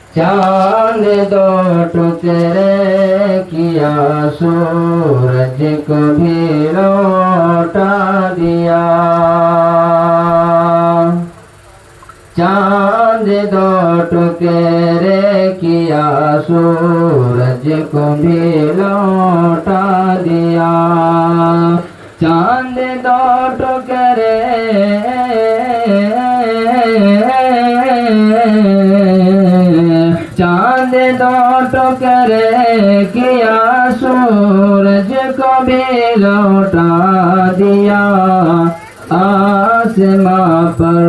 चांद दो टुकड़े किया, सूरज को भी लौटा दिया। चांद दो टुकड़े किया, सूरज को भी लौटा दिया। चांद दो टुकड़े चांद दो टुकड़े किया, सूरज को भी लौटा दिया। आसमां पर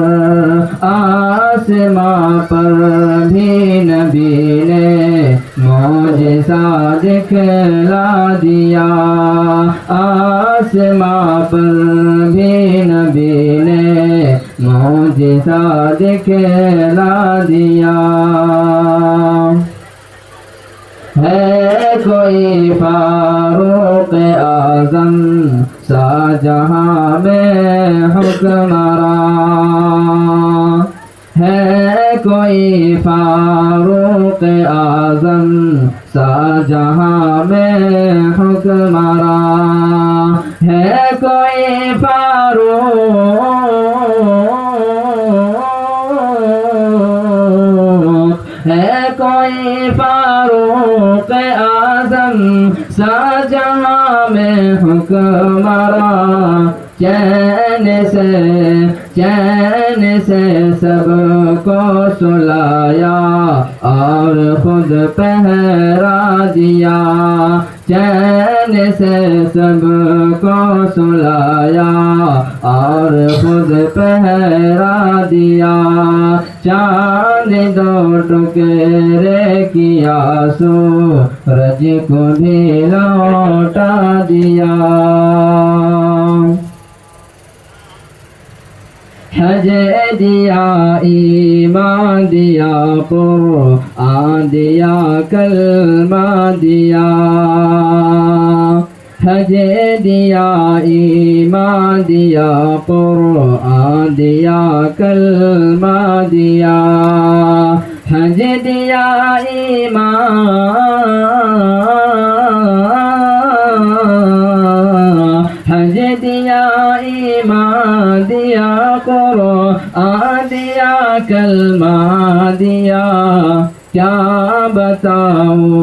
भी नबी ने मौजिज़ा दिखला दिया। आसमां पर भी नबी ने मौजिज़ा दिखला दिया। है कोई फारूक आज़म शाहजहां में हुक्मरान। है कोई फारूक आज़म शाहजहां में हुक्मरान। है कोई फारूक आज़म शाहजहां में हुक्मरान। चैन से सबको सुलाया और खुद पहरा दिया। चैन से सबको सुलाया और खुद पहरा दिया। चांद दो टुकड़े किया, सूरज को भी लौटा दिया। हज दिया, ईमान दिया, कुरआन दिया, कलमा दिया। हज दिया, ईमान दिया, कुरआन दिया, कलमा दिया। हज दिया, हज दिया, ईमान दिया, कुरआन दिया, कलमा दिया। क्या बताऊं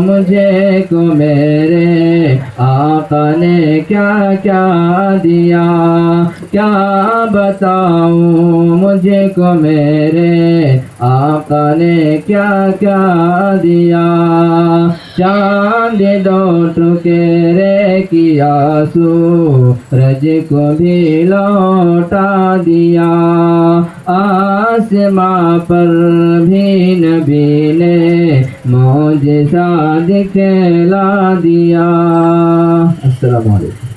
मुझे को मेरे आका ने क्या क्या दिया। क्या बताऊं मुझे को मेरे आका ने क्या क्या दिया। चांद दो टुकड़े किया, सूरज को भी लौटा दिया। आसमां पर भी नबी ने मौजिज़ा दिखला दिया। अस्सलामु अलैकुम।